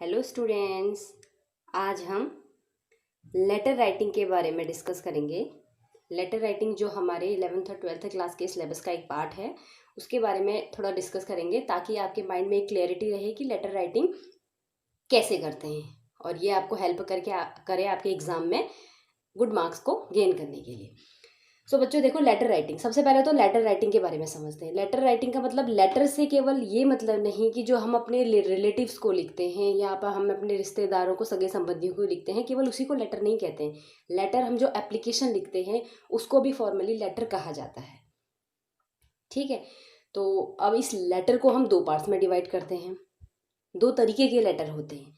Hello students, आज हम letter writing के बारे में डिस्कस करेंगे। लेटर राइटिंग जो हमारे 11th और 12th क्लास के सिलेबस का एक पार्ट है, उसके बारे में थोड़ा डिस्कस करेंगे ताकि आपके माइंड में एक क्लैरिटी रहे कि लेटर राइटिंग कैसे करते हैं और ये आपको हेल्प करे आपके एग्ज़ाम में गुड मार्क्स को गेन करने के लिए। सो बच्चों देखो, लेटर राइटिंग, सबसे पहले तो लेटर राइटिंग के बारे में समझते हैं। लेटर राइटिंग का मतलब लेटर से केवल ये मतलब नहीं कि जो हम अपने रिलेटिव्स को लिखते हैं या पर हम अपने रिश्तेदारों को, सगे संबंधियों को लिखते हैं, केवल उसी को लेटर नहीं कहते हैं। लेटर हम जो एप्लीकेशन लिखते हैं उसको भी फॉर्मली लेटर कहा जाता है। ठीक है, तो अब इस लेटर को हम दो पार्ट्स में डिवाइड करते हैं। दो तरीके के लेटर होते हैं,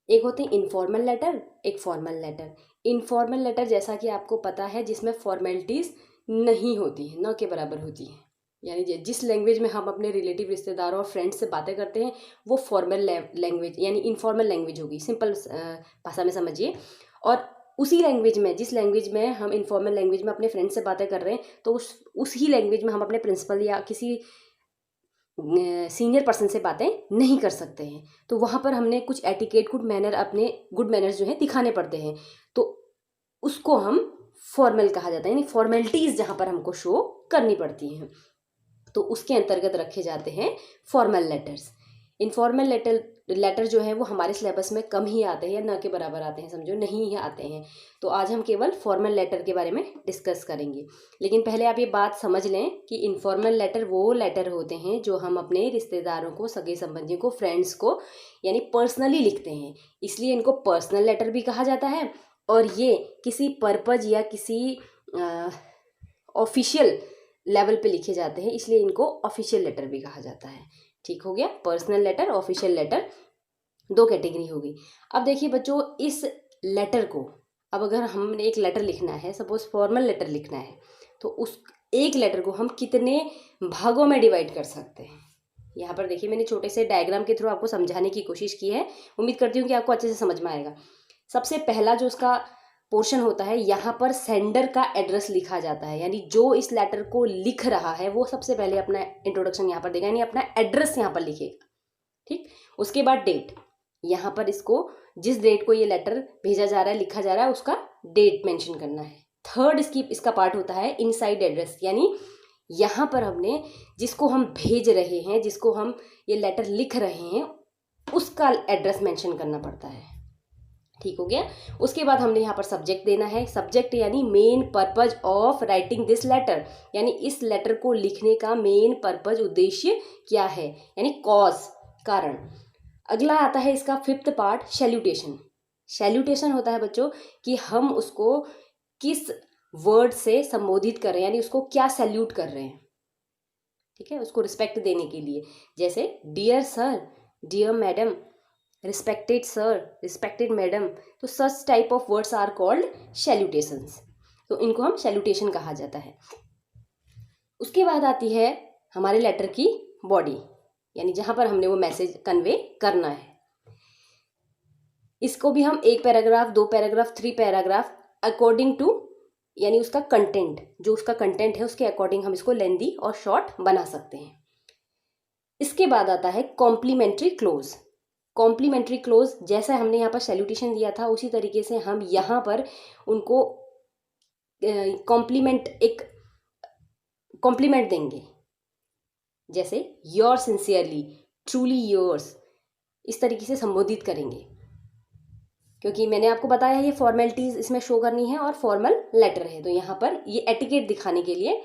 एक होते हैं इनफॉर्मल लेटर, एक फॉर्मल लेटर। इनफॉर्मल लेटर जैसा कि आपको पता है जिसमें फॉर्मेलिटीज़ नहीं होती हैं, न के बराबर होती हैं। यानी जिस लैंग्वेज में हम अपने रिलेटिव, रिश्तेदारों और फ्रेंड्स से बातें करते हैं वो फॉर्मल लैंग्वेज यानी इनफॉर्मल लैंग्वेज होगी, सिंपल भाषा में समझिए। और उसी लैंग्वेज में, जिस लैंग्वेज में हम इनफॉर्मल लैंग्वेज में अपने फ्रेंड्स से बातें कर रहे हैं, तो उसी लैंग्वेज में हम अपने प्रिंसिपल या किसी सीनियर पर्सन से बातें नहीं कर सकते हैं। तो वहाँ पर हमने कुछ एटिकेट, अपने गुड मैनर्स जो है दिखाने पड़ते हैं, तो उसको हम फॉर्मल कहा जाता है। यानी फॉर्मेलिटीज़ जहाँ पर हमको शो करनी पड़ती हैं, तो उसके अंतर्गत रखे जाते हैं फॉर्मल लेटर्स। इनफॉर्मल लेटर जो है वो हमारे सिलेबस में कम ही आते हैं या न के बराबर आते हैं, समझो नहीं ही आते हैं। तो आज हम केवल फॉर्मल लेटर के बारे में डिस्कस करेंगे। लेकिन पहले आप ये बात समझ लें कि इनफॉर्मल लेटर वो लेटर होते हैं जो हम अपने रिश्तेदारों को, सगे संबंधियों को, फ्रेंड्स को यानी पर्सनली लिखते हैं, इसलिए इनको पर्सनल लेटर भी कहा जाता है। और ये किसी पर्पज या किसी ऑफिशियल लेवल पे लिखे जाते हैं, इसलिए इनको ऑफिशियल लेटर भी कहा जाता है। ठीक हो गया, पर्सनल लेटर, ऑफिशियल लेटर, दो कैटेगरी होगी। अब देखिए बच्चों, इस लेटर को, अब अगर हमने एक लेटर लिखना है, सपोज फॉर्मल लेटर लिखना है, तो उस एक लेटर को हम कितने भागों में डिवाइड कर सकते हैं। यहाँ पर देखिए, मैंने छोटे से डायग्राम के थ्रू आपको समझाने की कोशिश की है। उम्मीद करती हूँ कि आपको अच्छे से समझ में आएगा। सबसे पहला जो उसका पोर्शन होता है, यहाँ पर सेंडर का एड्रेस लिखा जाता है, यानी जो इस लेटर को लिख रहा है वो सबसे पहले अपना इंट्रोडक्शन यहाँ पर देगा, यानी अपना एड्रेस यहाँ पर लिखेगा। ठीक, उसके बाद डेट, यहाँ पर इसको जिस डेट को ये लेटर भेजा जा रहा है, लिखा जा रहा है, उसका डेट मेंशन करना है। थर्ड इसका पार्ट होता है इनसाइड एड्रेस, यानी यहाँ पर हमने जिसको हम भेज रहे हैं, जिसको हम ये लेटर लिख रहे हैं, उसका एड्रेस मेंशन करना पड़ता है। ठीक हो गया। उसके बाद हमने यहाँ पर सब्जेक्ट देना है। सब्जेक्ट यानी main purpose of writing this letter, यानी इस लेटर को लिखने का मेन पर्पज, उद्देश्य क्या है, यानी कॉज, कारण। अगला आता है इसका फिफ्थ पार्ट, सैल्यूटेशन। सैल्यूटेशन होता है बच्चों कि हम उसको किस वर्ड से संबोधित कर रहे हैं, यानी उसको क्या सैल्यूट कर रहे हैं। ठीक है, उसको रिस्पेक्ट देने के लिए, जैसे dear sir, dear madam, respected sir, respected madam, तो such type of words are called salutations. तो इनको हम सैल्यूटेशन कहा जाता है। उसके बाद आती है हमारे लेटर की बॉडी, यानी जहां पर हमने वो मैसेज कन्वे करना है। इसको भी हम एक पैराग्राफ, दो पैराग्राफ, 3 पैराग्राफ अकॉर्डिंग टू, यानी उसका कंटेंट, जो उसका कंटेंट है उसके अकॉर्डिंग हम इसको लेंदी और शॉर्ट बना सकते हैं। इसके बाद आता है कॉम्प्लीमेंट्री क्लोज। कॉम्प्लीमेंट्री क्लोज, जैसा हमने यहाँ पर सैल्यूटेशन दिया था उसी तरीके से हम यहाँ पर उनको कॉम्प्लीमेंट देंगे, जैसे योर सिंसियरली, ट्रूली योर्स, इस तरीके से संबोधित करेंगे। क्योंकि मैंने आपको बताया ये फॉर्मेलिटीज इसमें शो करनी है और फॉर्मल लेटर है, तो यहाँ पर ये एटिकेट दिखाने के लिए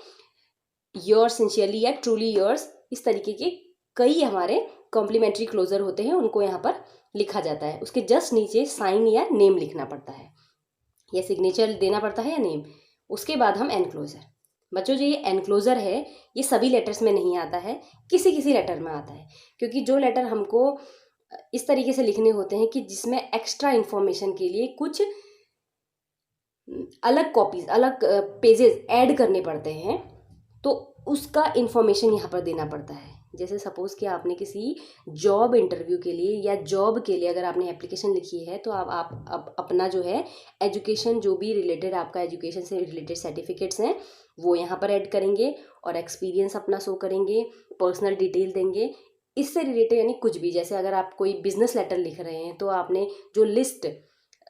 योर सिंसियरली या ट्रूली योर्स, इस तरीके के कई हमारे कॉम्प्लीमेंट्री क्लोजर होते हैं, उनको यहाँ पर लिखा जाता है। उसके जस्ट नीचे साइन या नेम लिखना पड़ता है, या सिग्नेचर देना पड़ता है या नेम। उसके बाद हम एनक्लोजर। बच्चों जो ये एनक्लोजर है ये सभी लेटर्स में नहीं आता है, किसी किसी लेटर में आता है, क्योंकि जो लेटर हमको इस तरीके से लिखने होते हैं कि जिसमें एक्स्ट्रा इन्फॉर्मेशन के लिए कुछ अलग कॉपीज, अलग पेजेस ऐड करने पड़ते हैं, तो उसका इन्फॉर्मेशन यहाँ पर देना पड़ता है। जैसे सपोज कि आपने किसी जॉब इंटरव्यू के लिए या जॉब के लिए अगर आपने एप्लीकेशन लिखी है, तो आप अपना जो है एजुकेशन, जो भी रिलेटेड आपका एजुकेशन से रिलेटेड सर्टिफिकेट्स हैं वो यहाँ पर ऐड करेंगे और एक्सपीरियंस अपना शो करेंगे, पर्सनल डिटेल देंगे, इससे रिलेटेड यानी कुछ भी, जैसे अगर आप कोई बिजनेस लेटर लिख रहे हैं तो आपने जो लिस्ट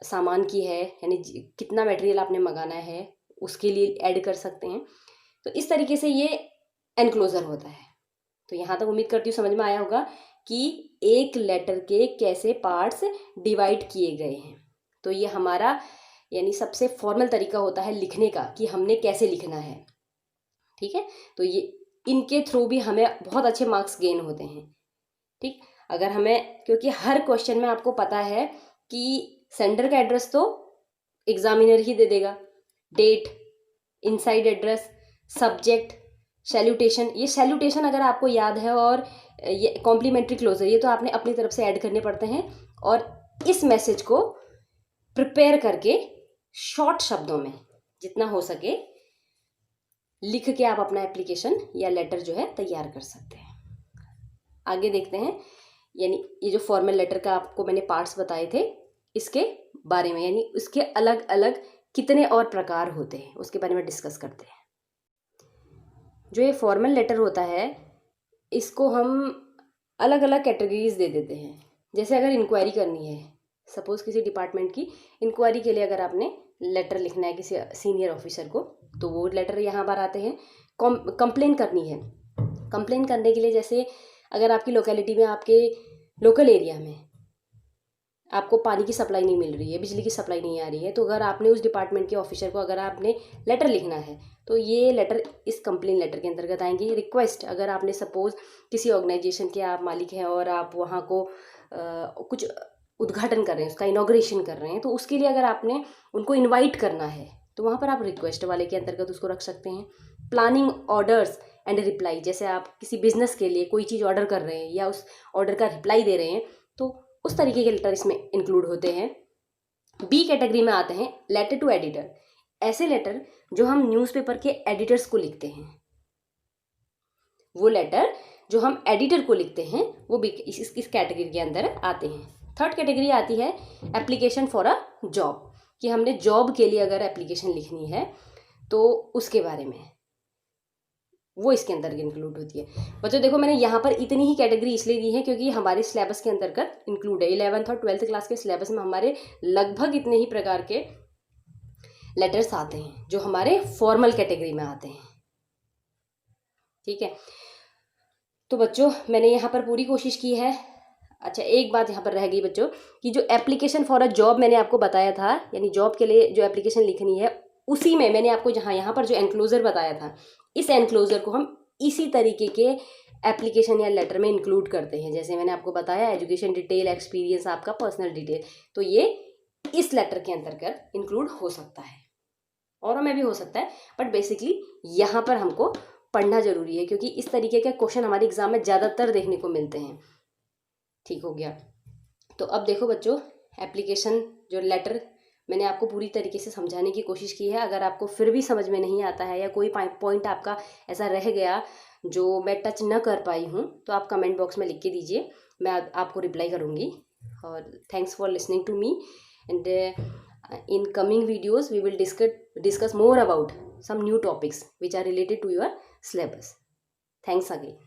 सामान की है यानी कितना मटेरियल आपने मंगाना है उसके लिए ऐड कर सकते हैं। तो इस तरीके से ये एनक्लोजर होता है। तो यहाँ तक उम्मीद करती हूँ समझ में आया होगा कि एक लेटर के कैसे पार्ट्स डिवाइड किए गए हैं। तो ये हमारा यानी सबसे फॉर्मल तरीका होता है लिखने का कि हमने कैसे लिखना है। ठीक है, तो ये इनके थ्रू भी हमें बहुत अच्छे मार्क्स गेन होते हैं। ठीक, अगर हमें, क्योंकि हर क्वेश्चन में आपको पता है कि सेंडर का एड्रेस तो एग्जामिनर ही दे देगा, date, inside address, subject, salutation. ये सैल्यूटेशन अगर आपको याद है और ये कॉम्प्लीमेंट्री क्लोजर ये तो आपने अपनी तरफ से ऐड करने पड़ते हैं। और इस मैसेज को प्रिपेयर करके शॉर्ट शब्दों में जितना हो सके लिख के आप अपना एप्लीकेशन या लेटर जो है तैयार कर सकते हैं। आगे देखते हैं, यानी ये जो फॉर्मल लेटर का आपको मैंने पार्ट्स बताए थे इसके बारे में, यानी उसके अलग अलग कितने और प्रकार होते हैं उसके बारे में डिस्कस करते हैं। जो ये फॉर्मल लेटर होता है इसको हम अलग अलग कैटेगरीज दे देते हैं। जैसे अगर इंक्वायरी करनी है, सपोज किसी डिपार्टमेंट की इंक्वायरी के लिए अगर आपने लेटर लिखना है किसी सीनियर ऑफिसर को, तो वो लेटर यहाँ पर आते हैं। कंप्लेन करनी है, कंप्लेन करने के लिए जैसे अगर आपकी लोकेलिटी में, आपके लोकल एरिया में आपको पानी की सप्लाई नहीं मिल रही है, बिजली की सप्लाई नहीं आ रही है, तो अगर आपने उस डिपार्टमेंट के ऑफिसर को अगर आपने लेटर लिखना है तो ये लेटर इस कंप्लेन लेटर के अंतर्गत आएंगे। रिक्वेस्ट, अगर आपने सपोज किसी ऑर्गेनाइजेशन के आप मालिक हैं और आप वहाँ को कुछ उद्घाटन कर रहे हैं, उसका इनॉग्रेशन कर रहे हैं, तो उसके लिए अगर आपने उनको इन्वाइट करना है तो वहाँ पर आप रिक्वेस्ट वाले के अंतर्गत उसको रख सकते हैं। प्लानिंग, ऑर्डर्स एंड रिप्लाई, जैसे आप किसी बिजनेस के लिए कोई चीज़ ऑर्डर कर रहे हैं या उस ऑर्डर का रिप्लाई दे रहे हैं तो उस तरीके के लेटर इसमें इंक्लूड होते हैं। बी कैटेगरी में आते हैं लेटर टू एडिटर, ऐसे लेटर जो हम न्यूज़पेपर के एडिटर्स को लिखते हैं। वो लेटर जो हम एडिटर को लिखते हैं वो भी इस कैटेगरी के अंदर आते हैं। थर्ड कैटेगरी आती है एप्लीकेशन फॉर अ जॉब, कि हमने जॉब के लिए अगर एप्लीकेशन लिखनी है तो उसके बारे में, वो इसके अंदर इंक्लूड होती है। बच्चों देखो मैंने यहाँ पर इतनी ही कैटेगरी इसलिए दी है क्योंकि हमारे सिलेबस के अंतर्गत इंक्लूड है। 11th और 12th क्लास के सिलेबस में हमारे लगभग इतने ही प्रकार के लेटर्स आते हैं जो हमारे फॉर्मल कैटेगरी में आते हैं। ठीक है, तो बच्चों मैंने यहाँ पर पूरी कोशिश की है। अच्छा, एक बात यहाँ पर रह गई बच्चों कि जो एप्लीकेशन फॉर अ जॉब मैंने आपको बताया था, यानी जॉब के लिए जो एप्लीकेशन लिखनी है, उसी में मैंने आपको यहाँ पर जो एनक्लोजर बताया था, इस एनक्लोजर को हम इसी तरीके के एप्लीकेशन या लेटर में इंक्लूड करते हैं। जैसे मैंने आपको बताया एजुकेशन डिटेल, एक्सपीरियंस, आपका पर्सनल डिटेल, तो ये इस लेटर के अंतर्गत इंक्लूड हो सकता है, और में भी हो सकता है, बट बेसिकली यहाँ पर हमको पढ़ना जरूरी है क्योंकि इस तरीके के क्वेश्चन हमारे एग्जाम में ज़्यादातर देखने को मिलते हैं। ठीक हो गया, तो अब देखो बच्चों, एप्लीकेशन जो लेटर मैंने आपको पूरी तरीके से समझाने की कोशिश की है। अगर आपको फिर भी समझ में नहीं आता है या कोई पॉइंट आपका ऐसा रह गया जो मैं टच न कर पाई हूँ तो आप कमेंट बॉक्स में लिख के दीजिए, मैं आपको रिप्लाई करूँगी। और thanks for listening to me, and in coming videos we will discuss more about some new topics which are related to your syllabus. Thanks again.